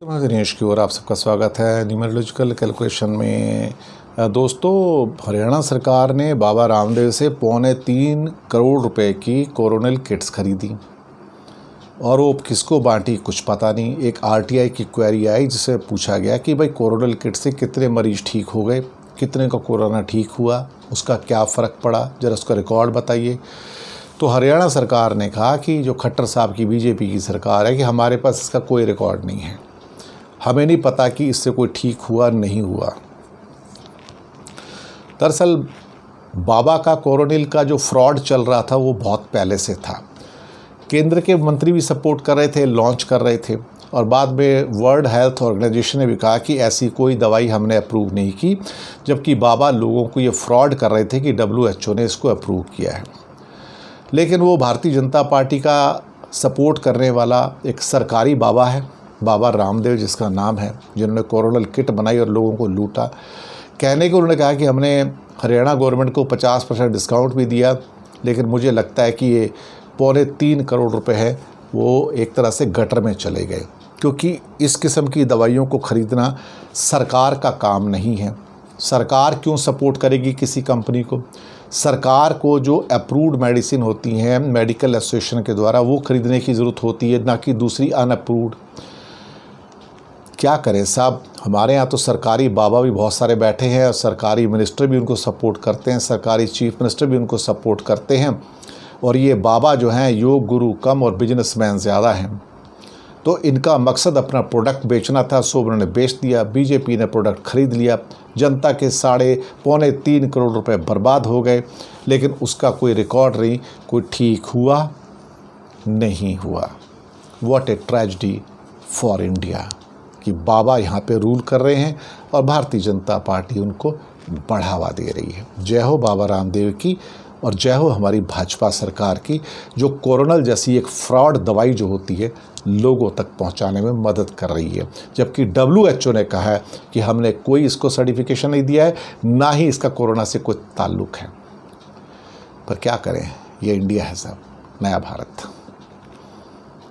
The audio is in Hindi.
दिनेश की ओर आप सबका स्वागत है न्यूमेरोलॉजिकल कैलकुलेशन में। दोस्तों, हरियाणा सरकार ने बाबा रामदेव से 3.25 करोड़ रुपए की कोरोनल किट्स खरीदी और वो किसको बांटी कुछ पता नहीं। एक आरटीआई की क्वेरी आई जिसे पूछा गया कि भाई कोरोनल किट से कितने मरीज ठीक हो गए, कितने का कोरोना ठीक हुआ, उसका क्या फ़र्क पड़ा, ज़रा उसका रिकॉर्ड बताइए। तो हरियाणा सरकार ने कहा कि जो खट्टर साहब की बीजेपी की सरकार है कि हमारे पास इसका कोई रिकॉर्ड नहीं है, हमें नहीं पता कि इससे कोई ठीक हुआ नहीं हुआ। दरअसल बाबा का कोरोनिल का जो फ्रॉड चल रहा था वो बहुत पहले से था। केंद्र के मंत्री भी सपोर्ट कर रहे थे, लॉन्च कर रहे थे, और बाद में वर्ल्ड हेल्थ ऑर्गेनाइजेशन ने भी कहा कि ऐसी कोई दवाई हमने अप्रूव नहीं की, जबकि बाबा लोगों को ये फ्रॉड कर रहे थे कि WHO ने इसको अप्रूव किया है। लेकिन वो भारतीय जनता पार्टी का सपोर्ट करने वाला एक सरकारी बाबा है, बाबा रामदेव जिसका नाम है, जिन्होंने कोरोनल किट बनाई और लोगों को लूटा। कहने को उन्होंने कहा कि हमने हरियाणा गवर्नमेंट को 50% डिस्काउंट भी दिया, लेकिन मुझे लगता है कि ये 3.25 करोड़ रुपए है वो एक तरह से गटर में चले गए, क्योंकि इस किस्म की दवाइयों को ख़रीदना सरकार का काम नहीं है। सरकार क्यों सपोर्ट करेगी किसी कंपनी को? सरकार को जो अप्रूव्ड मेडिसिन होती हैं मेडिकल एसोसिएशन के द्वारा वो ख़रीदने की ज़रूरत होती है, ना कि दूसरी अनअप्रूव्ड। क्या करें साहब, हमारे यहाँ तो सरकारी बाबा भी बहुत सारे बैठे हैं और सरकारी मिनिस्टर भी उनको सपोर्ट करते हैं, सरकारी चीफ मिनिस्टर भी उनको सपोर्ट करते हैं, और ये बाबा जो हैं योग गुरु कम और बिजनेसमैन ज़्यादा हैं। तो इनका मकसद अपना प्रोडक्ट बेचना था, सो उन्होंने बेच दिया। बीजेपी ने प्रोडक्ट ख़रीद लिया, जनता के 3.25 करोड़ रुपए बर्बाद हो गए, लेकिन उसका कोई रिकॉर्ड नहीं, कोई ठीक हुआ नहीं हुआ। What a tragedy for India कि बाबा यहाँ पे रूल कर रहे हैं और भारतीय जनता पार्टी उनको बढ़ावा दे रही है। जय हो बाबा रामदेव की और जय हो हमारी भाजपा सरकार की, जो कोरोनल जैसी एक फ्रॉड दवाई जो होती है लोगों तक पहुंचाने में मदद कर रही है, जबकि WHO ने कहा है कि हमने कोई इसको सर्टिफिकेशन नहीं दिया है, ना ही इसका कोरोना से कोई ताल्लुक़ है। पर क्या करें, ये इंडिया है साहब, नया भारत।